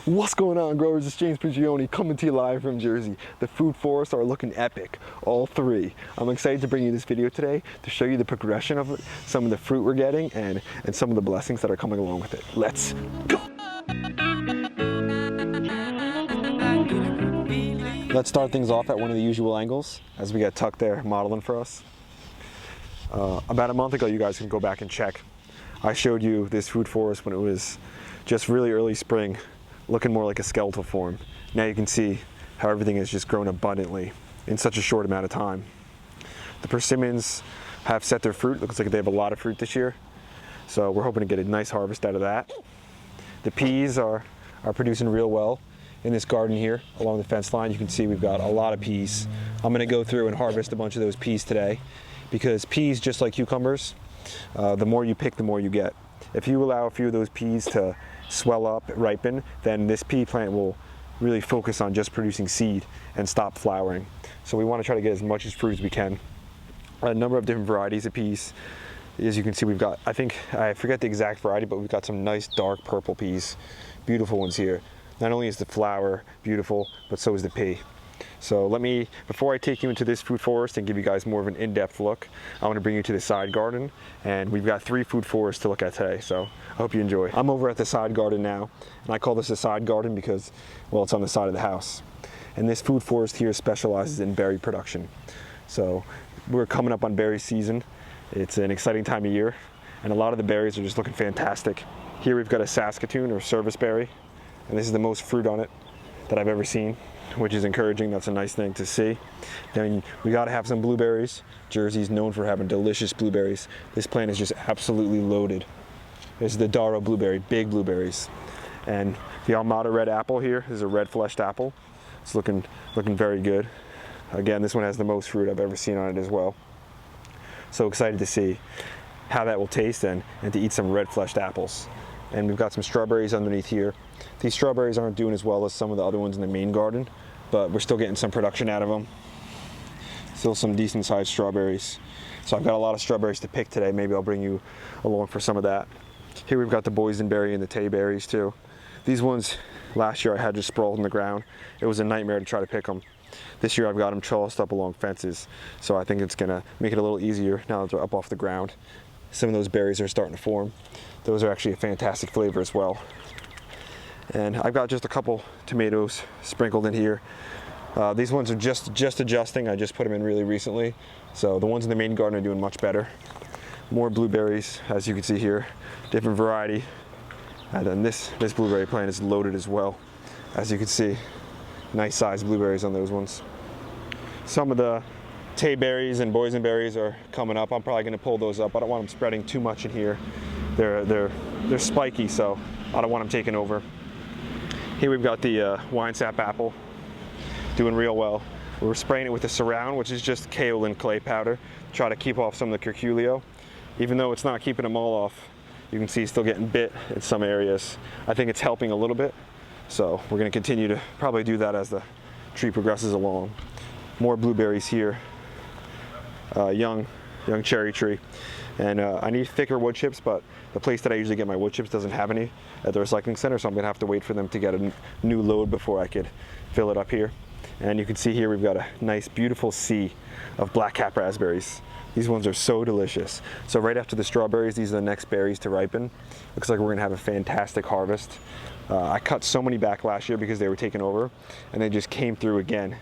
What's going on, growers? It's James Prigioni coming to you live from Jersey. The food forests are looking epic, all three. I'm excited to bring you this video today to show you the progression of it, some of the fruit we're getting, and some of the blessings that are coming along with it. Let's go! Let's start things off at one of the usual angles as we get Tuck there modeling for us. About a month ago, you guys can go back and check. I showed you this food forest when it was just really early spring, looking more like a skeletal form. Now you can see how everything has just grown abundantly in such a short amount of time. The persimmons have set their fruit. Looks like they have a lot of fruit this year. So we're hoping to get a nice harvest out of that. The peas are producing real well in this garden here along the fence line. You can see we've got a lot of peas. I'm gonna go through and harvest a bunch of those peas today because peas, just like cucumbers, the more you pick, the more you get. If you allow a few of those peas to swell up, ripen, then this pea plant will really focus on just producing seed and stop flowering. So we want to try to get as much as fruit as we can. A number of different varieties of peas. As you can see, we've got, I forget the exact variety, but we've got some nice dark purple peas. Beautiful ones here. Not only is the flower beautiful, but so is the pea. So before I take you into this food forest and give you guys more of an in-depth look, I want to bring you to the side garden, and we've got 3 food forests to look at today, so I hope you enjoy. I'm over at the side garden now, and I call this a side garden because, well, it's on the side of the house. And this food forest here specializes in berry production. So we're coming up on berry season. It's an exciting time of year, and a lot of the berries are just looking fantastic. Here we've got a Saskatoon or service berry, and this is the most fruit on it that I've ever seen, which is encouraging. That's a nice thing to see. Then we got to have some blueberries. Jersey's known for having delicious blueberries. This plant is just absolutely loaded. This is the Darrow blueberry, big blueberries. And the Almada red apple here is a red fleshed apple. It's looking very good. Again, this one has the most fruit I've ever seen on it as well. So excited to see how that will taste and to eat some red fleshed apples. And we've got some strawberries underneath here. These strawberries aren't doing as well as some of the other ones in the main garden, but we're still getting some production out of them. Still some decent sized strawberries. So I've got a lot of strawberries to pick today. Maybe I'll bring you along for some of that. Here we've got the boysenberry and the tayberries too. These ones, last year I had just sprawled on the ground. It was a nightmare to try to pick them. This year I've got them trellised up along fences. So I think it's gonna make it a little easier now that they're up off the ground. Some of those berries are starting to form. Those are actually a fantastic flavor as well. And I've got just a couple tomatoes sprinkled in here. These ones are just adjusting. I just put them in really recently. So the ones in the main garden are doing much better. More blueberries, as you can see here, different variety. And then this blueberry plant is loaded as well. As you can see, nice sized blueberries on those ones. Some of the tayberries and boysenberries are coming up. I'm probably gonna pull those up. I don't want them spreading too much in here. They're spiky, so I don't want them taking over. Here we've got the winesap apple, doing real well. We're spraying it with the Surround, which is just kaolin clay powder, to try to keep off some of the curculio. Even though it's not keeping them all off, you can see it's still getting bit in some areas. I think it's helping a little bit, so we're gonna continue to probably do that as the tree progresses along. More blueberries here, young cherry tree. And I need thicker wood chips, but the place that I usually get my wood chips doesn't have any at the recycling center, so I'm gonna have to wait for them to get a new load before I could fill it up here. And you can see here we've got a nice, beautiful sea of black raspberries. These ones are so delicious. So right after the strawberries, these are the next berries to ripen. Looks like we're gonna have a fantastic harvest. I cut so many back last year because they were taken over, and they just came through again.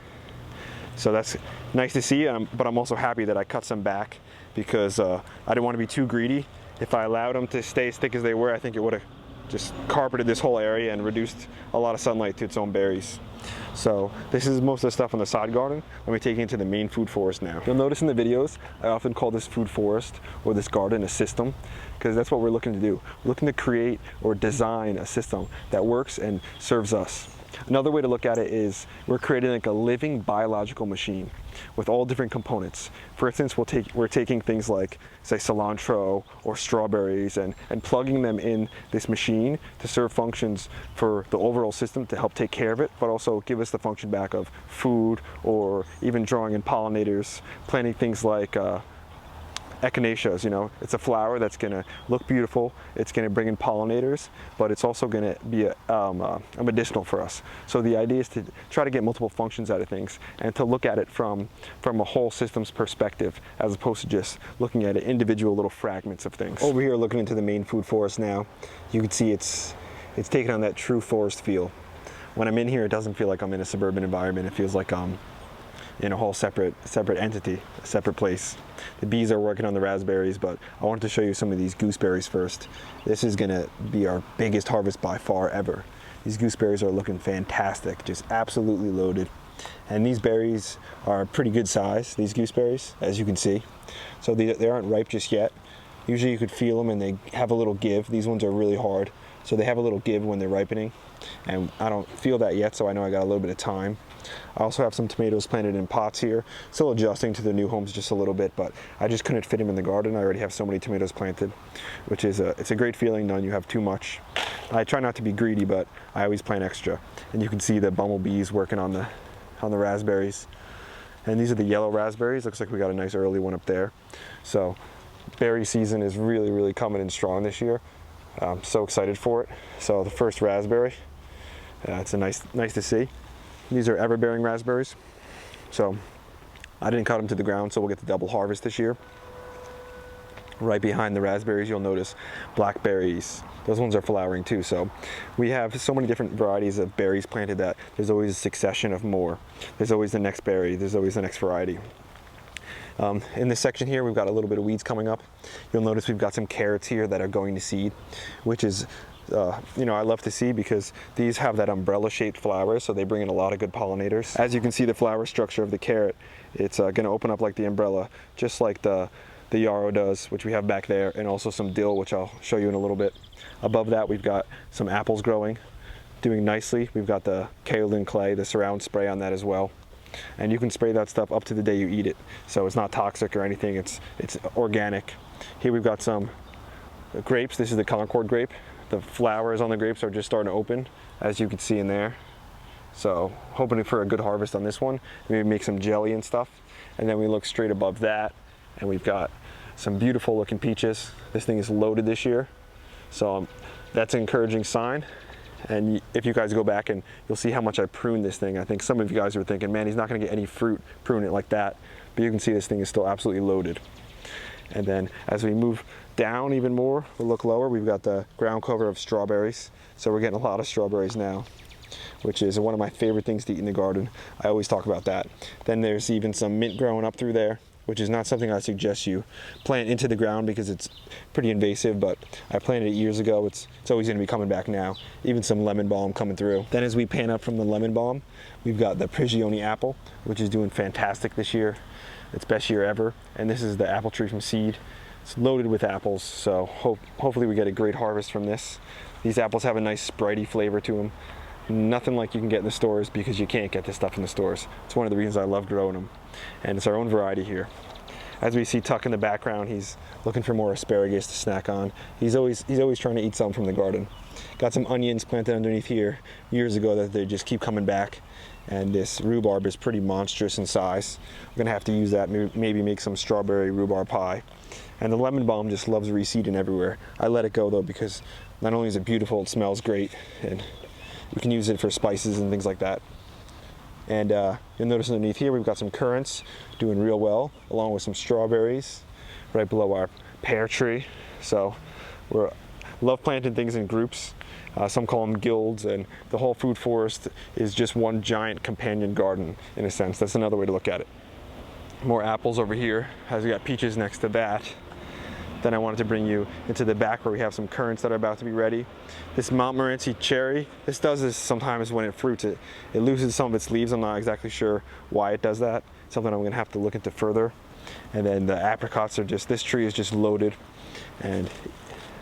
So that's nice to see, but I'm also happy that I cut some back because I didn't want to be too greedy. If I allowed them to stay as thick as they were, I think it would have just carpeted this whole area and reduced a lot of sunlight to its own berries. So this is most of the stuff on the side garden. Let me take you into the main food forest now. You'll notice in the videos, I often call this food forest or this garden a system, because that's what we're looking to do. We're looking to create or design a system that works and serves us. Another way to look at it is we're creating like a living biological machine with all different components. For instance, we're taking things like, say, cilantro or strawberries and plugging them in this machine to serve functions for the overall system to help take care of it, but also give us the function back of food, or even drawing in pollinators, planting things like Echinaceas, you know, it's a flower that's going to look beautiful, it's going to bring in pollinators, but it's also going to be a medicinal for us. So the idea is to try to get multiple functions out of things and to look at it from a whole systems perspective, as opposed to just looking at it individual little fragments of things. Over here, looking into the main food forest now, you can see it's taking on that true forest feel. When I'm in here, it doesn't feel like I'm in a suburban environment. It feels like I'm in a whole separate entity, a separate place. The bees are working on the raspberries, but I wanted to show you some of these gooseberries first. This is gonna be our biggest harvest by far ever. These gooseberries are looking fantastic, just absolutely loaded. And these berries are pretty good size, these gooseberries, as you can see. So they aren't ripe just yet. Usually you could feel them and they have a little give. These ones are really hard, so they have a little give when they're ripening. And I don't feel that yet, so I know I got a little bit of time. I also have some tomatoes planted in pots here, still adjusting to the new homes just a little bit, but I just couldn't fit them in the garden. I already have so many tomatoes planted, which is it's a great feeling knowing you have too much. I try not to be greedy, but I always plant extra. And you can see the bumblebees working on the raspberries. And these are the yellow raspberries. Looks like we got a nice early one up there. So berry season is really, really coming in strong this year. I'm so excited for it. So the first raspberry, it's nice to see. These are Everbearing Raspberries. So I didn't cut them to the ground, so we'll get the double harvest this year. Right behind the raspberries, you'll notice Blackberries. Those ones are flowering too. So we have so many different varieties of berries planted that there's always a succession of more. There's always the next berry, there's always the next variety. In this section here, we've got a little bit of weeds coming up. You'll notice we've got some carrots here that are going to seed, which is, you know, I love to see because these have that umbrella-shaped flowers, so they bring in a lot of good pollinators. As you can see, the flower structure of the carrot, it's going to open up like the umbrella, just like the yarrow does, which we have back there, and also some dill, which I'll show you in a little bit. Above that, we've got some apples growing, doing nicely. We've got the kaolin clay, the surround spray on that as well. And you can spray that stuff up to the day you eat it, so it's not toxic or anything. It's organic. Here we've got some grapes. This is the Concord grape. The flowers on the grapes are just starting to open, as you can see in there. So hoping for a good harvest on this one. Maybe make some jelly and stuff. And then we look straight above that, and we've got some beautiful looking peaches. This thing is loaded this year, so that's an encouraging sign. And if you guys go back and you'll see how much I pruned this thing. I think some of you guys are thinking, man, he's not going to get any fruit, prune it like that. But you can see this thing is still absolutely loaded. And then as we move down even more, we'll look lower, we've got the ground cover of strawberries. So we're getting a lot of strawberries now, which is one of my favorite things to eat in the garden. I always talk about that. Then there's even some mint growing up through there, which is not something I suggest you plant into the ground because it's pretty invasive, but I planted it years ago. It's always gonna be coming back now. Even some lemon balm coming through. Then as we pan up from the lemon balm, we've got the Prigioni Apple, which is doing fantastic this year. It's best year ever. And this is the apple tree from seed. It's loaded with apples, so hopefully we get a great harvest from this. These apples have a nice spritey flavor to them. Nothing like you can get in the stores because you can't get this stuff in the stores. It's one of the reasons I love growing them. And it's our own variety here. As we see Tuck in the background, he's looking for more asparagus to snack on. He's always trying to eat some from the garden. Got some onions planted underneath here years ago that they just keep coming back. And this rhubarb is pretty monstrous in size. We're gonna have to use that, maybe make some strawberry rhubarb pie. And the lemon balm just loves reseeding everywhere. I let it go though because not only is it beautiful, it smells great, and we can use it for spices and things like that. And you'll notice underneath here we've got some currants doing real well, along with some strawberries right below our pear tree. So we love planting things in groups. Some call them guilds, and the whole food forest is just one giant companion garden in a sense. That's another way to look at it. More apples over here as we got peaches next to that. Then I wanted to bring you into the back where we have some currants that are about to be ready. This Montmorency Cherry, this does this sometimes when it fruits. It loses some of its leaves. I'm not exactly sure why it does that. Something I'm gonna have to look into further. And then the apricots are just, this tree is just loaded. And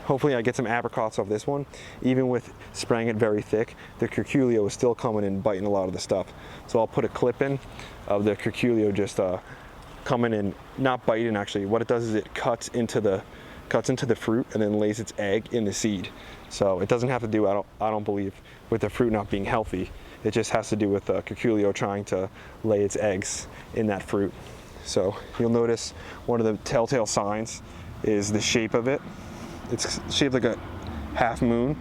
hopefully I get some apricots off this one. Even with spraying it very thick, the curculio is still coming and biting a lot of the stuff. So I'll put a clip in of the curculio just coming and not biting actually. What it does is it cuts into the fruit and then lays its egg in the seed. So it doesn't have to do, I don't believe, with the fruit not being healthy. It just has to do with the curculio trying to lay its eggs in that fruit. So you'll notice one of the telltale signs is the shape of it. It's shaped like a half moon,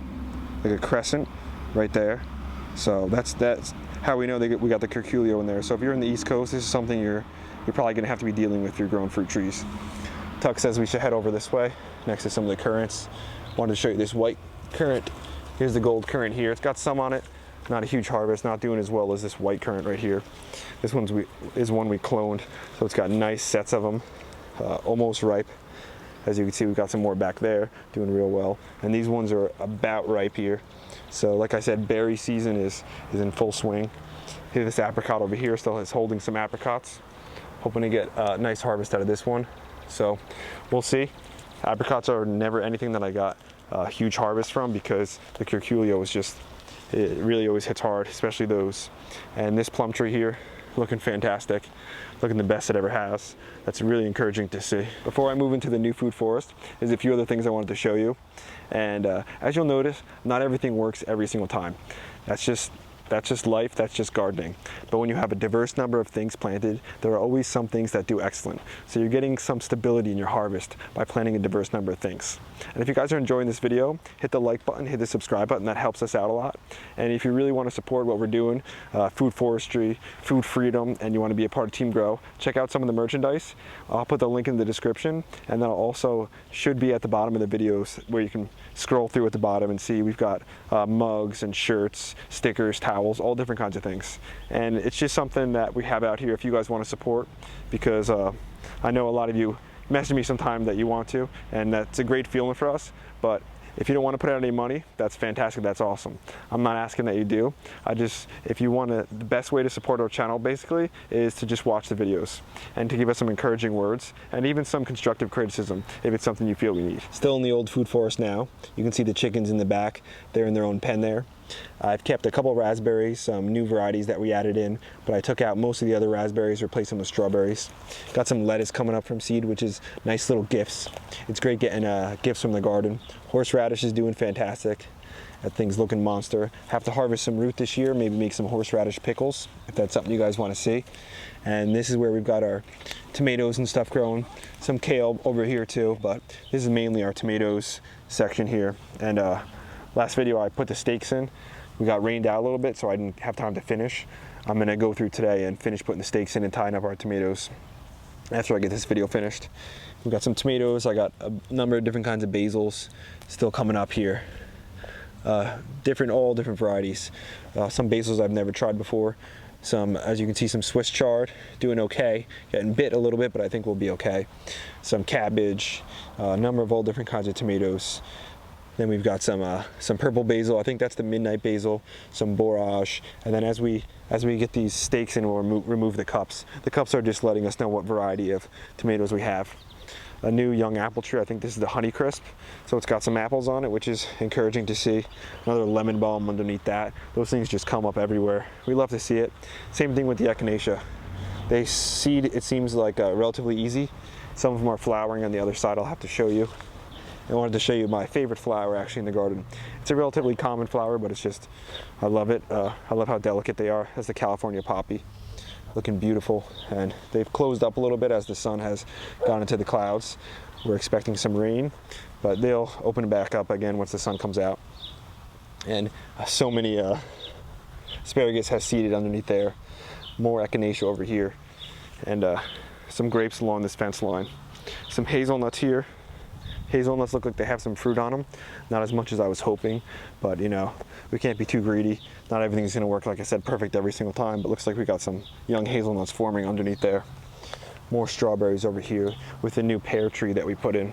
like a crescent right there. So that's how we know we got the curculio in there. So if you're in the East Coast, this is something you're probably gonna have to be dealing with if you're growing fruit trees. Tuck says we should head over this way next to some of the currants. Wanted to show you this white currant. Here's the gold currant here. It's got some on it. Not a huge harvest, not doing as well as this white currant right here. This is one we cloned, so it's got nice sets of them, almost ripe. As you can see, we've got some more back there, doing real well. And these ones are about ripe here. So like I said, berry season is in full swing. Here, this apricot over here still is holding some apricots. Hoping to get a nice harvest out of this one. So we'll see. Apricots are never anything that I got a huge harvest from because the curculio is just, it really always hits hard, especially those. And this plum tree here, looking fantastic, looking the best it ever has. That's really encouraging to see. Before I move into the new food forest, there's a few other things I wanted to show you. And as you'll notice, not everything works every single time. That's just life, that's just gardening. But when you have a diverse number of things planted, there are always some things that do excellent. So you're getting some stability in your harvest by planting a diverse number of things. And if you guys are enjoying this video, hit the like button, hit the subscribe button, that helps us out a lot. And if you really want to support what we're doing, food forestry, food freedom, and you want to be a part of Team Grow, check out some of the merchandise. I'll put the link in the description, and then also should be at the bottom of the videos where you can scroll through at the bottom and see we've got mugs and shirts, stickers, towels, all different kinds of things. And it's just something that we have out here if you guys want to support, because I know a lot of you message me sometime that you want to, and that's a great feeling for us. But if you don't want to put out any money, that's fantastic, that's awesome. I'm not asking that you do. If you want to, the best way to support our channel basically is to just watch the videos and to give us some encouraging words and even some constructive criticism if it's something you feel we need. Still in the old food forest now. You can see the chickens in the back. They're in their own pen there. I've kept a couple of raspberries, some new varieties that we added in, but I took out most of the other raspberries, replaced them with strawberries. Got some lettuce coming up from seed, which is nice little gifts. It's great getting gifts from the garden. Horseradish is doing fantastic. That thing's looking monster. Have to harvest some root this year, maybe make some horseradish pickles, if that's something you guys want to see. And this is where we've got our tomatoes and stuff growing. Some kale over here too, but this is mainly our tomatoes section here. And last video I put the stakes in. We got rained out a little bit, so I didn't have time to finish. I'm gonna go through today and finish putting the stakes in and tying up our tomatoes after I get this video finished. We've got some tomatoes. I got a number of different kinds of basils still coming up here. All different varieties. Some basils I've never tried before. Some, as you can see, some Swiss chard, doing okay. Getting bit a little bit, but I think we'll be okay. Some cabbage, a number of all different kinds of tomatoes. Then we've got some purple basil. I think that's the midnight basil. Some borage, and then as we get these stakes in, we'll remove the cups. The cups are just letting us know what variety of tomatoes we have. A new young apple tree. I think this is the Honeycrisp. So it's got some apples on it, which is encouraging to see. Another lemon balm underneath that. Those things just come up everywhere. We love to see it. Same thing with the Echinacea. They seed, it seems like relatively easy. Some of them are flowering on the other side. I'll have to show you. I wanted to show you my favorite flower actually in the garden. It's a relatively common flower, but it's just, I love it. I love how delicate they are. That's the California poppy. Looking beautiful, and they've closed up a little bit as the sun has gone into the clouds. We're expecting some rain, but they'll open back up again once the sun comes out. And so many asparagus has seeded underneath there. More Echinacea over here, and some grapes along this fence line. Some hazelnuts here. Hazelnuts look like they have some fruit on them. Not as much as I was hoping, but you know, we can't be too greedy. Not everything's gonna work, like I said, perfect every single time, but looks like we got some young hazelnuts forming underneath there. More strawberries over here with the new pear tree that we put in.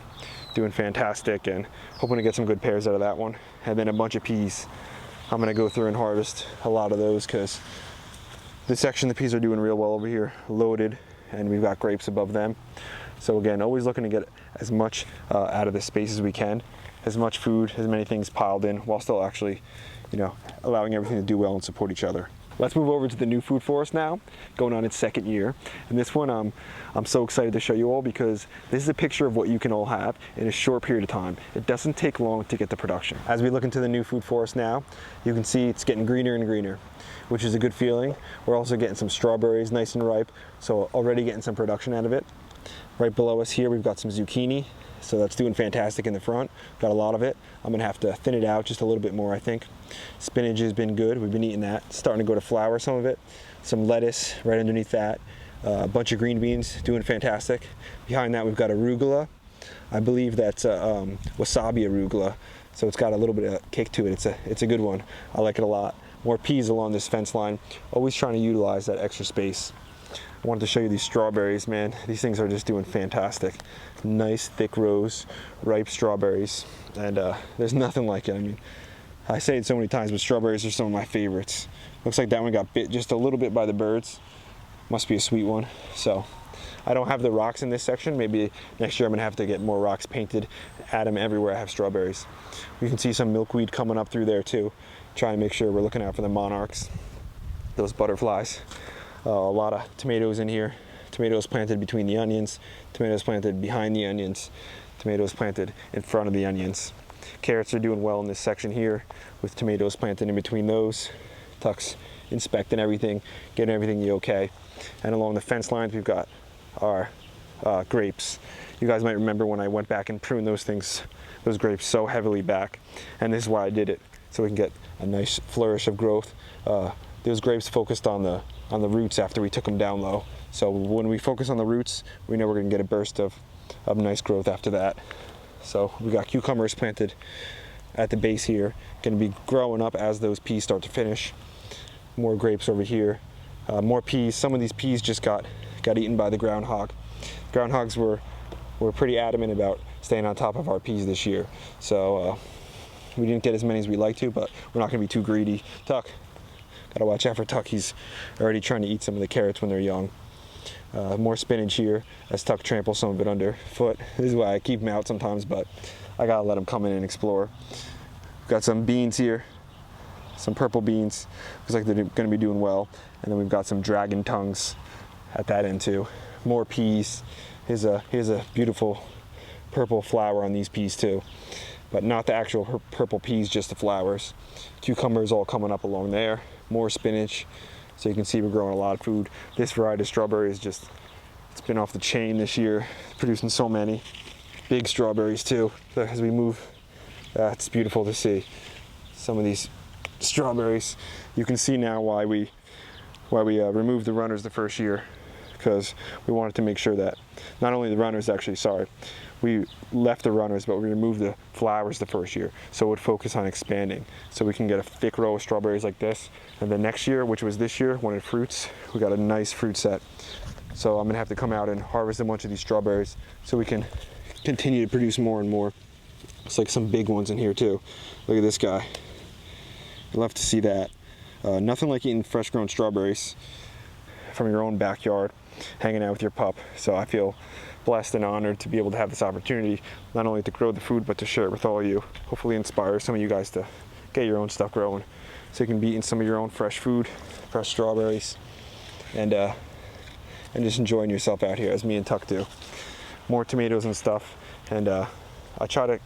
Doing fantastic, and hoping to get some good pears out of that one. And then a bunch of peas. I'm gonna go through and harvest a lot of those because this section the peas are doing real well over here, loaded, and we've got grapes above them. So again, always looking to get as much out of this space as we can, as much food, as many things piled in, while still actually, you know, allowing everything to do well and support each other. Let's move over to the new food forest now, going on its second year. And this one I'm so excited to show you all because this is a picture of what you can all have in a short period of time. It doesn't take long to get to production. As we look into the new food forest now, you can see it's getting greener and greener, which is a good feeling. We're also getting some strawberries nice and ripe, so already getting some production out of it. Right below us here, we've got some zucchini. So that's doing fantastic in the front. Got a lot of it. I'm gonna have to thin it out just a little bit more, I think. Spinach has been good. We've been eating that. It's starting to go to flower, some of it. Some lettuce right underneath that. A bunch of green beans, doing fantastic. Behind that, we've got arugula. I believe that's wasabi arugula. So it's got a little bit of kick to it. It's a good one. I like it a lot. More peas along this fence line. Always trying to utilize that extra space. I wanted to show you these strawberries, man. These things are just doing fantastic. Nice, thick rows, ripe strawberries. And there's nothing like it. I mean, I say it so many times, but strawberries are some of my favorites. Looks like that one got bit just a little bit by the birds. Must be a sweet one. So I don't have the rocks in this section. Maybe next year I'm gonna have to get more rocks painted, add them everywhere I have strawberries. You can see some milkweed coming up through there too. Trying to make sure we're looking out for the monarchs, those butterflies. A lot of tomatoes in here. Tomatoes planted between the onions, tomatoes planted behind the onions, tomatoes planted in front of the onions. Carrots are doing well in this section here with tomatoes planted in between those. Tuck's inspecting everything, getting everything okay. And along the fence lines, we've got our grapes. You guys might remember when I went back and pruned those grapes so heavily back. And this is why I did it, so we can get a nice flourish of growth. Those grapes focused on the roots after we took them down low. So when we focus on the roots, we know we're gonna get a burst of nice growth after that. So we got cucumbers planted at the base here, gonna be growing up as those peas start to finish. More grapes over here, more peas. Some of these peas just got eaten by the groundhog. Groundhogs were pretty adamant about staying on top of our peas this year. So we didn't get as many as we like to, but we're not gonna be too greedy. Tuck, gotta watch out for Tuck. He's already trying to eat some of the carrots when they're young. More spinach here as Tuck tramples some of it underfoot. This is why I keep him out sometimes, but I gotta let him come in and explore. Got some beans here, some purple beans. Looks like they're gonna be doing well. And then we've got some dragon tongues at that end too. More peas. Here's a beautiful purple flower on these peas too, but not the actual purple peas, just the flowers. Cucumbers all coming up along there. More spinach. So you can see we're growing a lot of food. This variety of strawberry is just, it's been off the chain this year, producing so many. Big strawberries too. So as we move, it's beautiful to see. Some of these strawberries, you can see now why we removed the runners the first year, because we wanted to make sure that not only the runners, actually, sorry, we left the runners, but we removed the flowers the first year, so it would focus on expanding, so we can get a thick row of strawberries like this. And then next year, which was this year, when it fruits, we got a nice fruit set. So I'm gonna have to come out and harvest a bunch of these strawberries so we can continue to produce more and more. It's like some big ones in here too. Look at this guy. I'd love to see that. Nothing like eating fresh grown strawberries from your own backyard, hanging out with your pup. So I feel blessed and honored to be able to have this opportunity, not only to grow the food, but to share it with all of you. Hopefully inspire some of you guys to get your own stuff growing, so you can be eating some of your own fresh food, fresh strawberries, and just enjoying yourself out here as me and Tuck do. More tomatoes and stuff, and I try to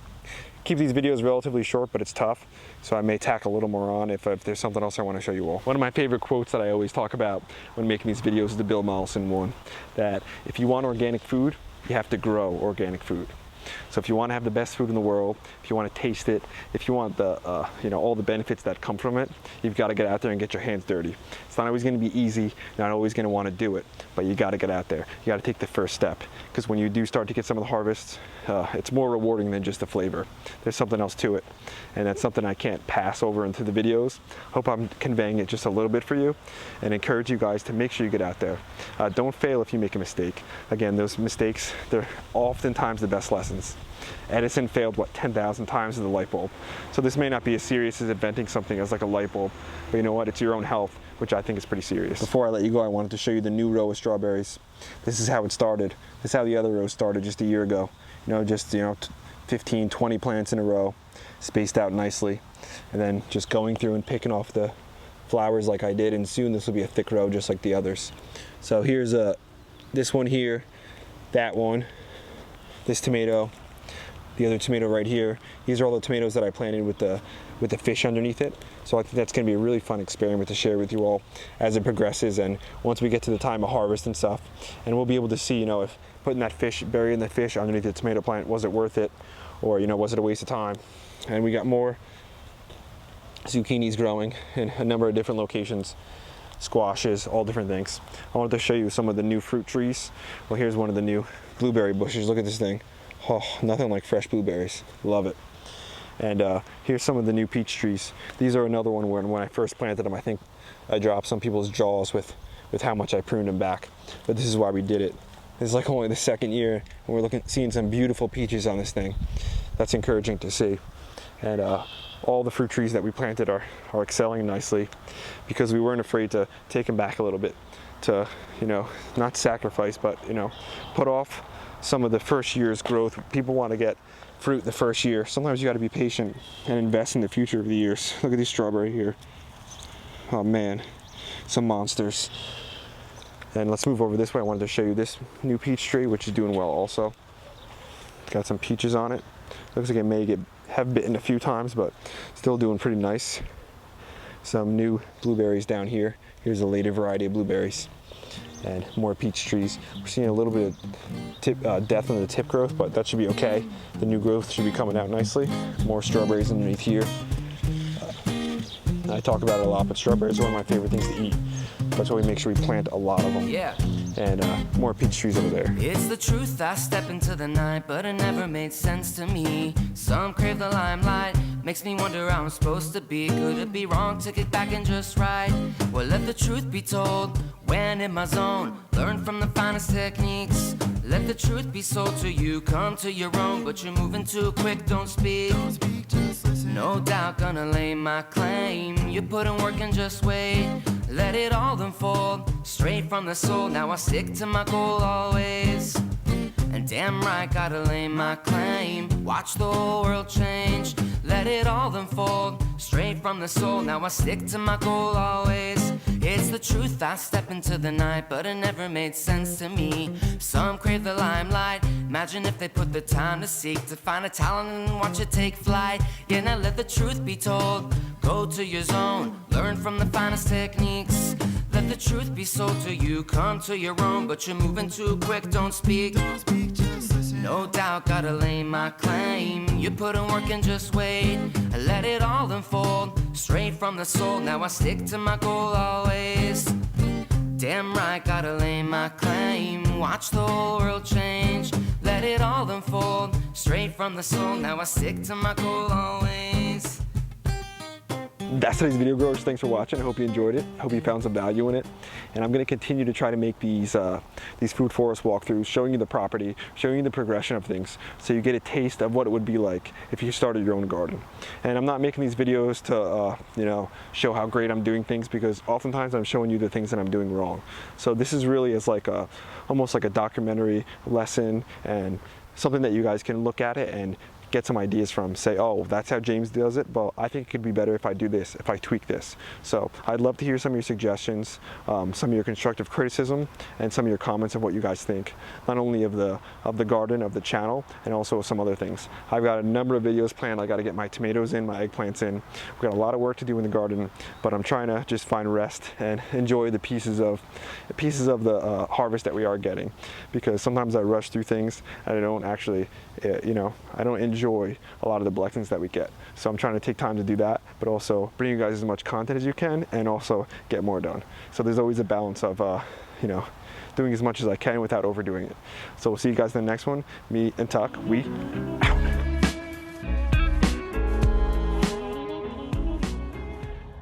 keep these videos relatively short, but it's tough, so I may tack a little more on if there's something else I want to show you all. One of my favorite quotes that I always talk about when making these videos is the Bill Mollison one, that if you want organic food, you have to grow organic food. So if you want to have the best food in the world, if you want to taste it, if you want the all the benefits that come from it, you've got to get out there and get your hands dirty. It's not always going to be easy, not always going to want to do it, but you got to get out there. You got to take the first step, because when you do start to get some of the harvests, it's more rewarding than just the flavor. There's something else to it, and that's something I can't pass over into the videos. Hope I'm conveying it just a little bit for you, and encourage you guys to make sure you get out there. Don't fail if you make a mistake. Again, those mistakes, they're oftentimes the best lessons. Edison failed, what, 10,000 times with the light bulb. So this may not be as serious as inventing something as like a light bulb, but you know what, it's your own health, which I think is pretty serious. Before I let you go, I wanted to show you the new row of strawberries. This is how it started. This is how the other row started just a year ago. Just 15, 20 plants in a row, spaced out nicely, and then just going through and picking off the flowers like I did, and soon this will be a thick row just like the others. So here's this one here, that one, this tomato, the other tomato right here. These are all the tomatoes that I planted with the fish underneath it. So I think that's going to be a really fun experiment to share with you all as it progresses, and once we get to the time of harvest and stuff, and we'll be able to see, you know, if putting that fish, burying the fish underneath the tomato plant, was it worth it, or, you know, was it a waste of time? And we got more zucchinis growing in a number of different locations, squashes, all different things. I wanted to show you some of the new fruit trees. Well, here's one of the new blueberry bushes. Look at this thing. Oh, nothing like fresh blueberries. Love it. And here's some of the new peach trees. These are another one where when I first planted them, I think I dropped some people's jaws with how much I pruned them back. But this is why we did it. This is like only the second year, and we're seeing some beautiful peaches on this thing. That's encouraging to see. And all the fruit trees that we planted are excelling nicely, because we weren't afraid to take them back a little bit, to, you know, not sacrifice, but, you know, put off some of the first year's growth. People want to get fruit the first year. Sometimes you got to be patient and invest in the future of the years. Look at these strawberry here. Oh man, some monsters. And let's move over this way. I wanted to show you this new peach tree, which is doing well also. Got some peaches on it. Looks like it may have bitten a few times, but still doing pretty nice. Some new blueberries down here. Here's a later variety of blueberries. And more peach trees. We're seeing a little bit of death in the tip growth, but that should be okay. The new growth should be coming out nicely. More strawberries underneath here. I talk about it a lot, but strawberries are one of my favorite things to eat. That's why we make sure we plant a lot of them. Yeah. And more peach trees over there. It's the truth, I step into the night, but it never made sense to me. Some crave the limelight, makes me wonder how I'm supposed to be. Could it be wrong to kick back and just right? Well, let the truth be told, when in my zone, learn from the finest techniques. Let the truth be sold to you, come to your own, but you're moving too quick, don't speak. No doubt gonna lay my claim. You put in work and just wait. Let it all unfold, straight from the soul. Now I stick to my goal always. And damn right, gotta lay my claim. Watch the whole world change. Let it all unfold, straight from the soul. Now I stick to my goal always. It's the truth, I step into the night, but it never made sense to me. Some crave the limelight. Imagine if they put the time to seek, to find a talent and watch it take flight. Yeah, now let the truth be told. Go to your zone, learn from the finest techniques. Let the truth be sold to you, come to your own, but you're moving too quick, don't speak. No doubt, gotta lay my claim. You put in work and just wait. Let it all unfold, straight from the soul. Now I stick to my goal always. Damn right, gotta lay my claim. Watch the whole world change. Let it all unfold, straight from the soul. Now I stick to my goal always. That's today's video, growers. Thanks for watching. I hope you enjoyed it. I hope you found some value in it. And I'm going to continue to try to make these food forest walkthroughs, showing you the property, showing you the progression of things, so you get a taste of what it would be like if you started your own garden. And I'm not making these videos to you know, show how great I'm doing things, because oftentimes I'm showing you the things that I'm doing wrong. So this is really as like almost like a documentary lesson, and something that you guys can look at it and get some ideas from. Say, oh, that's how James does it, but I think it could be better if I do this, if I tweak this. So I'd love to hear some of your suggestions, some of your constructive criticism, and some of your comments of what you guys think, not only of the garden, of the channel, and also some other things. I've got a number of videos planned. I got to get my tomatoes in, my eggplants in. We've got a lot of work to do in the garden, but I'm trying to just find rest and enjoy the pieces of the harvest that we are getting, because sometimes I rush through things and I don't actually, you know, I don't enjoy a lot of the blessings that we get. So I'm trying to take time to do that, but also bring you guys as much content as you can, and also get more done. So there's always a balance of, you know, doing as much as I can without overdoing it. So we'll see you guys in the next one. Me and Tuck, we out.